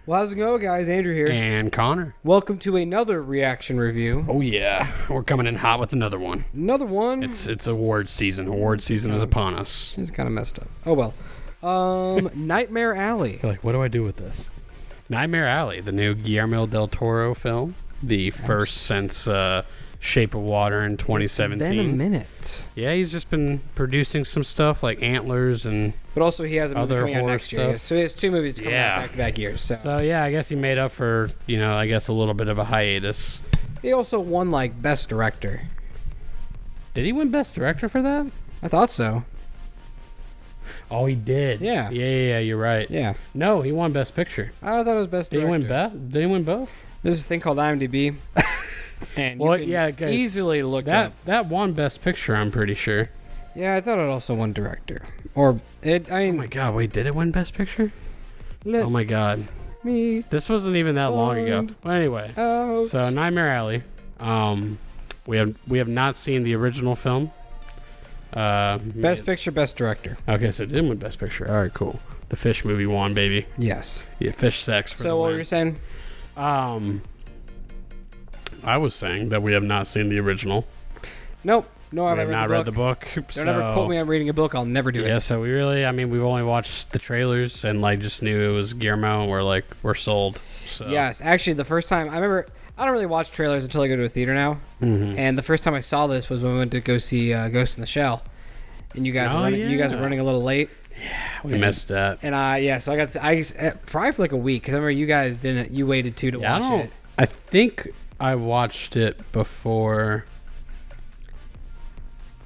Well, how's it going, guys? Andrew here. And Connor. Welcome to another reaction review. Oh, yeah. We're coming in hot with another one. Another one? It's award season. Award season is upon us. It's kind of messed up. Oh, well. Nightmare Alley. You're like, what do I do with this? Nightmare Alley, the new Guillermo del Toro film. The first since Shape of Water in 2017. It's been a minute. Yeah, he's just been producing some stuff like Antlers and But also he has a movie other coming out horror next year. So he has two movies coming out back-to-back years. So yeah, I guess he made up for, I guess a little bit of a hiatus. He also won, Best Director. Did he win Best Director for that? I thought so. Oh, he did. Yeah. Yeah, you're right. Yeah. No, he won Best Picture. I thought it was Best Did Director. Did he win both? There's this thing called IMDb. And Well, you can yeah, guys, easily look that up. that won Best Picture. I'm pretty sure. Yeah, I thought it also won Director. Or, I Oh mean... my God! Wait, did it win Best Picture? Let Oh my God! me This wasn't even that long ago. find Well, anyway, out. so Nightmare Alley. We have not seen the original film. Best Picture, Best Director. Okay, so it didn't win Best Picture. All right, cool. The Fish movie won, baby. Yes. Yeah, Fish sex. For So the what win. were you saying? I was saying that we have not seen the original. Nope. No, We I've have not read the book. Don't ever quote me on reading a book. I'll never do Yeah, it. so we've only watched the trailers and just knew it was Guillermo and we're sold. So. Yes. Actually, the first time, I remember, I don't really watch trailers until I go to a theater now. Mm-hmm. And the first time I saw this was when we went to go see Ghost in the Shell. And you guys were running a little late. We missed that. And so I probably for a week, because I remember you guys you waited to watch it. I think I watched it before.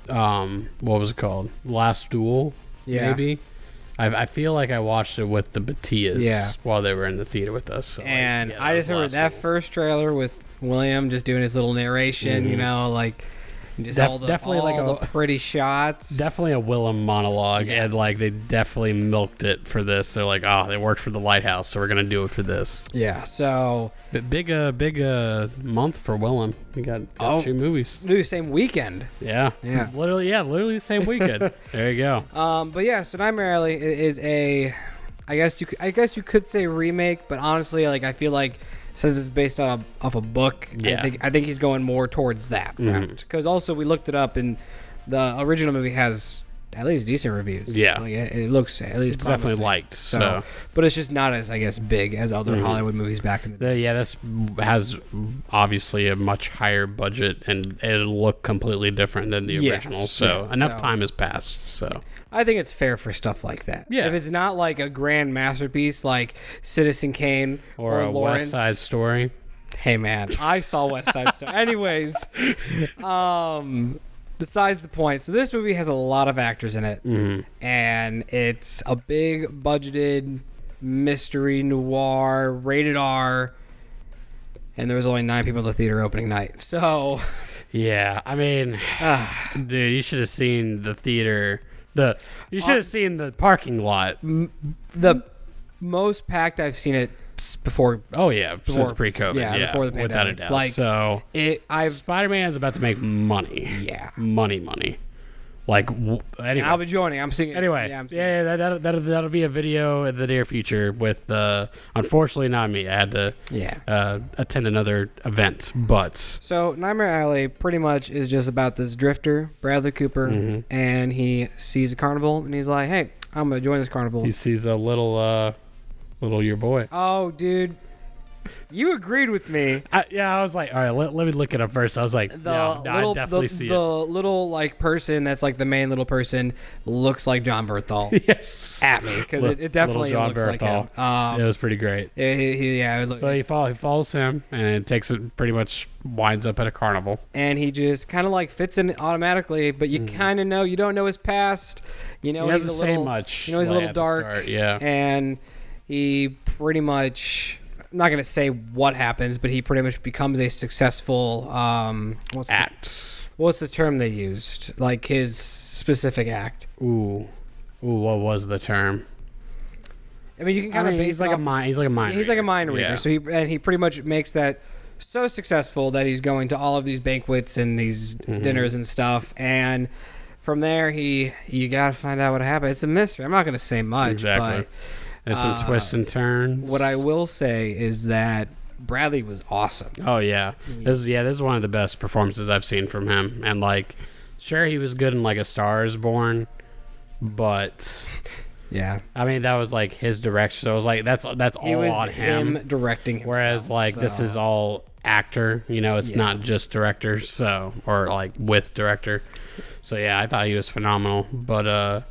What was it called? Last Duel. Yeah. Maybe. I feel like I watched it with the Batias while they were in the theater with us. So And I just remember that first trailer with William just doing his little narration, just definitely all the pretty shots. Definitely a Willem monologue, Yes. and they definitely milked it for this. They're like, oh, they worked for the Lighthouse, so we're gonna do it for this. Yeah. So But big month for Willem. We got 2 movies. do the same weekend. Yeah. Literally the same weekend. There you go. But yeah, so Nightmare Alley is I guess you could say remake, but honestly, I feel like since it's based off a book, Yeah. I think he's going more towards that route. Because also we looked it up, and the original movie has at least decent reviews. Yeah. It looks at least It's definitely promising. liked. So But it's just not as, I guess, big as other Hollywood movies back in the day. this has obviously a much higher budget, and it'll look completely different than the original. So enough time has passed. So I think it's fair for stuff like that. Yeah. If it's not like a grand masterpiece like Citizen Kane or a Lawrence, West Side Story. Hey man, I saw West Side Story. Anyways, besides the point, so this movie has a lot of actors in it, and it's a big budgeted mystery noir, rated R, and there was only 9 people at the theater opening night. So Yeah, I mean, dude, you should have seen the theater. You should have seen the parking lot. the most packed I've seen it before. Oh yeah, since pre-COVID. yeah, before the without a pandemic. doubt. So Spider-Man's about to make money. Yeah. money. Anyway. And I'll be joining. I'm seeing it. Anyway, I'm seeing it. that'll be a video in the near future with, unfortunately not me. I had to attend another event, but So Nightmare Alley pretty much is just about this drifter, Bradley Cooper, and he sees a carnival, and he's like, "Hey, I'm gonna join this carnival." he sees a little your boy. Oh, dude, you agreed with me. I was like, all right, let me look it up first. I was like, I definitely see the it. little person that's the main little person looks like John Berthal Yes, at me, because it definitely Little John looks like him. It was pretty great. So He follows him, and it pretty much winds up at a carnival. and he just kind of fits in automatically, but you kind of know, you don't know his past. You know, He he's doesn't a say little, much. You know, he's a little at the dark. start, yeah. And he pretty much, I'm not going to say what happens, but he pretty much becomes a successful what's the term they used? His specific act. Ooh, what was the term? I mean, you can kind of base he's like a mind. He's like a mind. He's like a mind reader. Yeah. So he pretty much makes that so successful that he's going to all of these banquets and these dinners and stuff. And from there, you got to find out what happened. It's a mystery. I'm not going to say much, Exactly. There's some twists and turns. What I will say is that Bradley was awesome. Oh yeah, this is one of the best performances I've seen from him. And like, sure, he was good in like A Star Is Born, but yeah, I mean that was like his direction. So it was like that's all on him directing himself. Whereas like this is all actor. It's not just director. So or like with director. So yeah, I thought he was phenomenal. But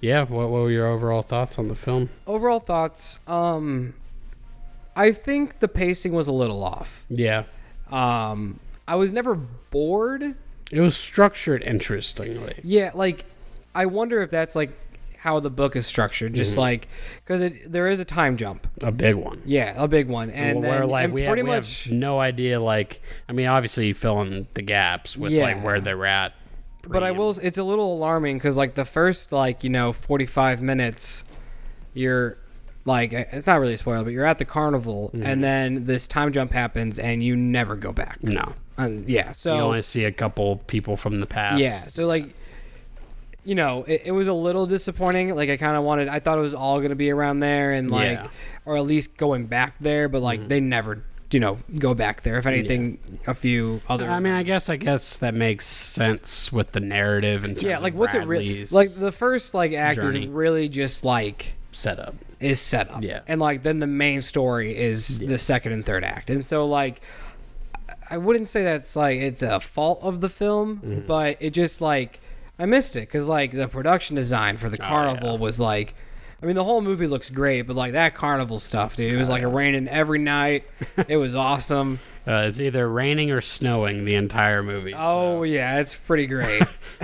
yeah, what were your overall thoughts on the film? Overall thoughts, I think the pacing was a little off. Yeah. I was never bored. It was structured interestingly. Yeah, like I wonder if that's like how the book is structured, just like because there is a time jump, a big one. Yeah, a big one, and where then like and we pretty have much no idea. Like, I mean, obviously you fill in the gaps with like where they're at. But I will. It's a little alarming because like the first 45 minutes, you're like it's not really a spoiler, but you're at the carnival, and then this time jump happens, and you never go back. No. So you only see a couple people from the past. Yeah. So like, it was a little disappointing. Like I thought it was all going to be around there, and like, or at least going back there, but like they never. Go back there. If anything, a few other. I mean, I guess that makes sense with the narrative and like what's it really like? The first act journey is really just like setup. Yeah, and like then the main story is the second and third act, and so like I wouldn't say that's like it's a fault of the film, but it just like I missed it because like the production design for the carnival was like. I mean, the whole movie looks great, but like that carnival stuff, dude, it was like raining every night. It was awesome. It's either raining or snowing the entire movie. Oh, yeah, it's pretty great.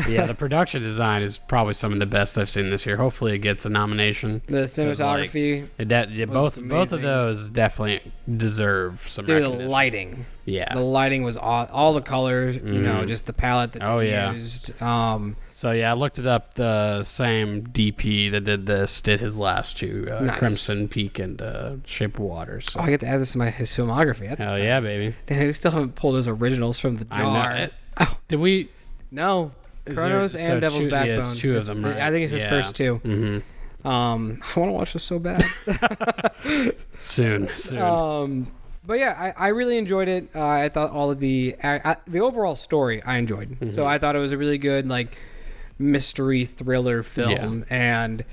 Yeah, the production design is probably some of the best I've seen this year. Hopefully it gets a nomination. The cinematography. Both of those definitely deserve some recognition. The lighting. Yeah. The lighting was all the colors, just the palette that they used. So, yeah, I looked it up. The same DP that did this did his last two, Crimson Peak and Shape of Water. So. Oh, I get to add this to his filmography. That's exciting. Yeah, baby. Damn, we still haven't pulled his originals from the jar. Did we? No. Chronos and Devil's Backbone. Yeah, it's two of them, right? I think it's his first two. Mm-hmm. I want to watch this so bad. Soon. But yeah, I really enjoyed it. I thought all of the overall story I enjoyed. Mm-hmm. So I thought it was a really good mystery thriller film, and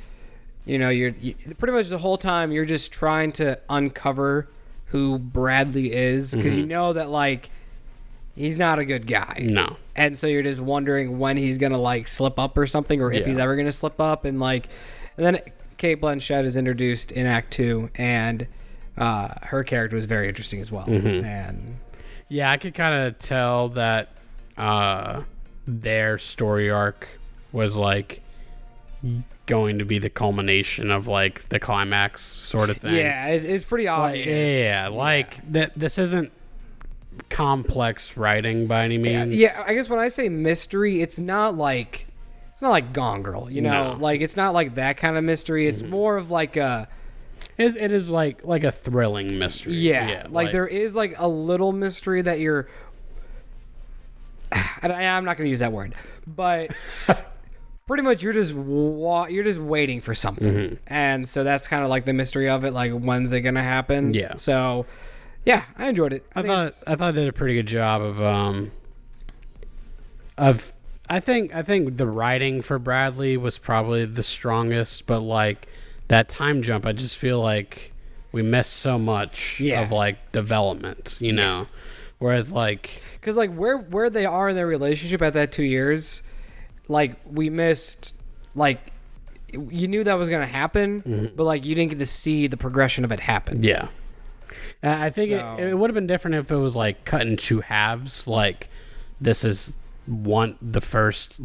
you're pretty much the whole time you're just trying to uncover who Bradley is because you know that he's not a good guy. No. And so you're just wondering when he's gonna slip up or something, or if he's ever gonna slip up, and then Cate Blanchett is introduced in Act 2, and her character was very interesting as well. Mm-hmm. And yeah, I could kind of tell that their story arc was going to be the culmination of the climax sort of thing. Yeah, it's pretty obvious. This isn't complex writing by any means. Yeah, I guess when I say mystery, it's not like Gone Girl, No. It's not like that kind of mystery. It's more of a it is like a thrilling mystery. Yeah, there is a little mystery that you're I'm not going to use that word, but pretty much you're just waiting for something, and so that's kind of the mystery of it. When's it gonna happen? Yeah. So, yeah, I enjoyed it. I thought it did a pretty good job of. I think the writing for Bradley was probably the strongest, but that time jump, I just feel like we missed so much of development, you know. Whereas because where they are in their relationship at that 2 years. We missed, you knew that was going to happen, but, you didn't get to see the progression of it happen. Yeah. I think it would have been different if it was, cut in two halves. This is the first,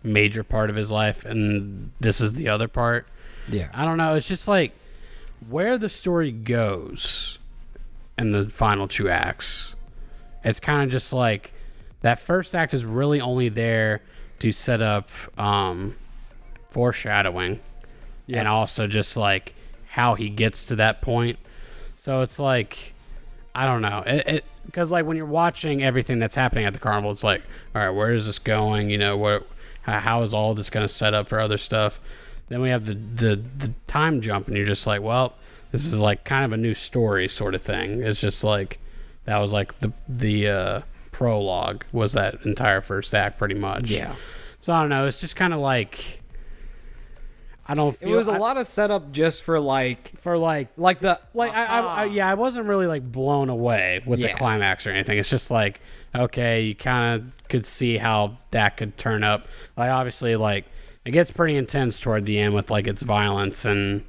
major part of his life, and this is the other part. Yeah. I don't know. It's just, where the story goes in the final two acts, it's kind of just, that first act is really only there to set up foreshadowing and also just how he gets to that point. So it's I don't know, because when you're watching everything that's happening at the carnival, it's all right, where is this going? How is all this going to set up for other stuff? then we have the time jump, and you're just like, well, this is like kind of a new story sort of thing. It's just like that was like the prologue was that entire first act pretty much. Yeah. So I don't know. It's just kind of like I don't feel it was a lot of setup just for I wasn't really like blown away with the Yeah. climax or anything. It's just like, okay, you kind of could see how that could turn up. Like obviously, like it gets pretty intense toward the end with like its violence and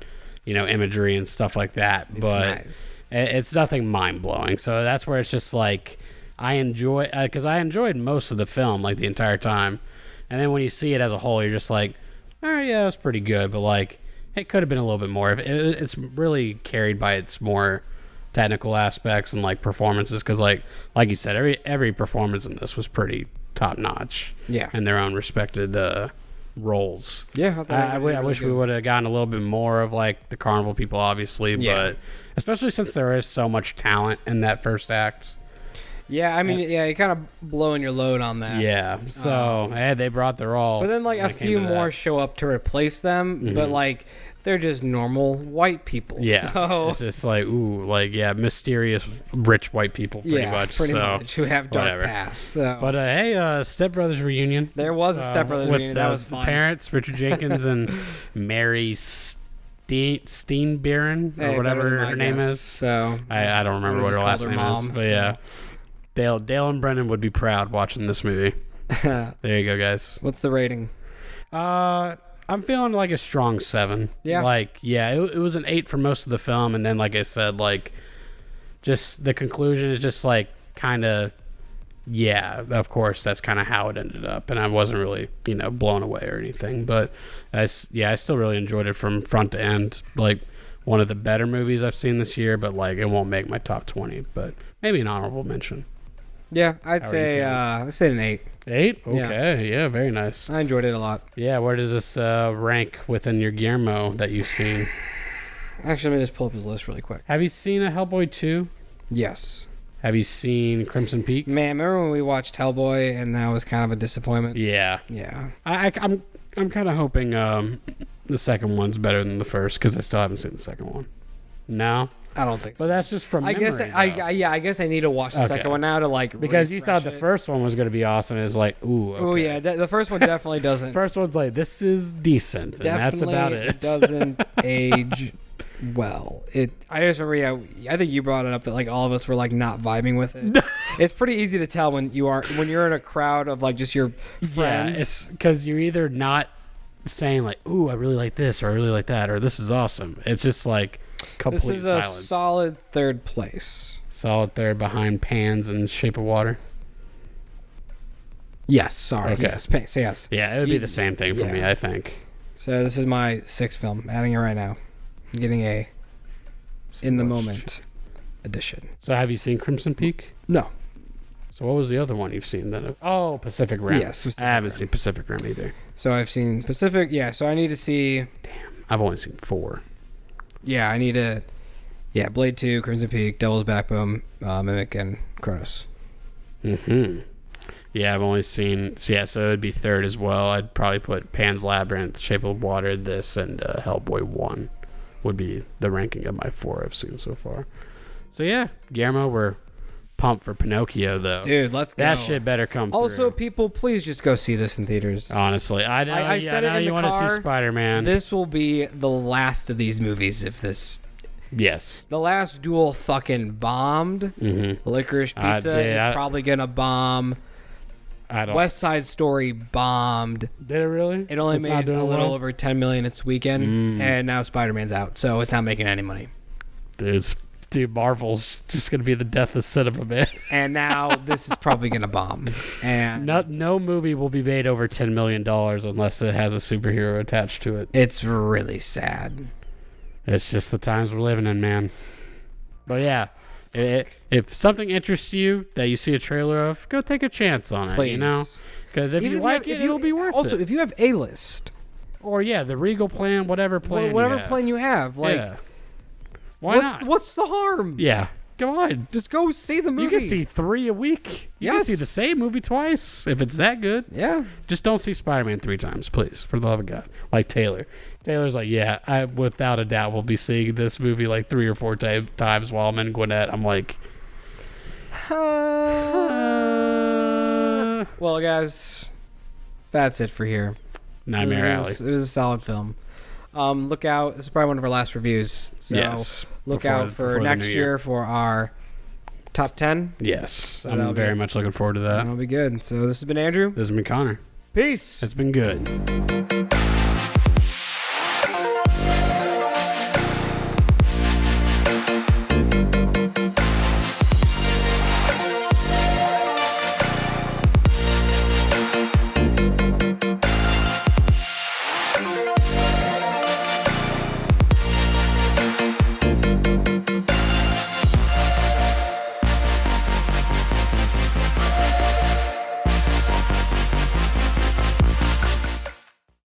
imagery and stuff like that. But nice. It's nothing mind blowing. So that's where it's just like I enjoy because I enjoyed most of the film like the entire time, and then when you see it as a whole, you're just like, oh yeah, that's pretty good, but like it could have been a little bit more. It's really carried by its more technical aspects and like performances, because like you said, every performance in this was pretty top notch. Yeah, in their own respected roles. Yeah, I wish we would have gotten a little bit more of like the carnival people, obviously, but especially since there is so much talent in that first act. Yeah, I mean, you're kind of blowing your load on that. Yeah, so they brought their all. But then, like, a few more show up to replace them, but, like, they're just normal white people. Yeah, so it's just like, mysterious rich white people, pretty much. Who have dark pasts. So. But, hey, Step Brothers reunion. There was a Step Brothers reunion. That was fun. Parents, Richard Jenkins and Mary Steenbeeren, or whatever her name is. So I don't remember what her last name is. But, yeah. Dale and Brendan would be proud watching this movie. There you go, guys. What's the rating? I'm feeling like a strong 7. Yeah. Like, it was an 8 for most of the film, and then, like I said, like, just the conclusion is just like kind of, of course, that's kind of how it ended up, and I wasn't really, blown away or anything, but I still really enjoyed it from front to end. Like, one of the better movies I've seen this year, but like, it won't make my top 20, but maybe an honorable mention. Yeah, I'd say an 8. 8? Okay, yeah, very nice. I enjoyed it a lot. Yeah, where does this rank within your Guillermo that you've seen? Actually, let me just pull up his list really quick. Have you seen a Hellboy 2? Yes. Have you seen Crimson Peak? Man, remember when we watched Hellboy and that was kind of a disappointment? Yeah. Yeah. I'm kind of hoping the second one's better than the first, because I still haven't seen the second one. No? I don't think so. But that's just from memory, I guess I need to watch the second one now to like because you thought the first one was going to be awesome. It's like, ooh, okay. Oh yeah, the first one definitely doesn't. First one's like, this is decent, and that's about it. Doesn't age well. I just remember, I think you brought it up that like all of us were like not vibing with it. It's pretty easy to tell when you're in a crowd of like just your friends. Yeah, it's because you're either not saying like, ooh, I really like this, or I really like that, or this is awesome. It's just like complete silence. This is a solid third place. Solid third behind Pans and Shape of Water. Yes, sorry. Okay. Yes, so yes. Yeah, it would be the same thing for me, I think. So this is my 6th film. I'm adding it right now. I'm getting a in the moment edition. So have you seen Crimson Peak? No. So what was the other one you've seen then? Oh, Pacific Rim. Yes. I haven't seen Pacific Rim either. So I've seen Pacific. Yeah, so I need to see... Damn, I've only seen 4. Yeah, I need to... Yeah, Blade 2, Crimson Peak, Devil's Backbone, Mimic, and Kronos. Mm-hmm. Yeah, I've only seen... So it would be third as well. I'd probably put Pan's Labyrinth, Shape of Water, this, and Hellboy 1 would be the ranking of my 4 I've seen so far. So yeah, Guillermo, we're pumped for Pinocchio, though. Dude, let's go. That shit better come through. Also, people, please just go see this in theaters. Honestly, I know. I said it in you the want to car. see Spider-Man. This will be the last of these movies if this... Yes. The last Duel fucking bombed. Mm-hmm. Licorice Pizza is probably going to bomb. West Side Story bombed. Did it really? It only made a little over $10 million its weekend, and now Spider-Man's out, so it's not making any money. Dude, Marvel's just going to be the death of cinema, man. And now this is probably going to bomb. And no movie will be made over $10 million unless it has a superhero attached to it. It's really sad. It's just the times we're living in, man. But yeah, if something interests you that you see a trailer of, go take a chance on it, Please. you know? Because if you like it, it'll be worth it. Also, if you have A-list. Or, the Regal plan, whatever plan you have. like... Why not? What's the harm? Yeah. Come on. Just go see the movie. You can see 3 a week. You can see the same movie twice if it's that good. Yeah. Just don't see Spider-Man 3 times, please, for the love of God. Like Taylor. Taylor's like, yeah, I without a doubt will be seeing this movie like 3 or 4 times while I'm in Gwinnett. I'm like... Well, guys, that's it for here. Nightmare Alley. It was a solid film. Look out. This is probably one of our last reviews. So look out for next year for our top 10. Yes. So I'm very much looking forward to that. That'll be good. So this has been Andrew. This has been Connor. Peace. It's been good.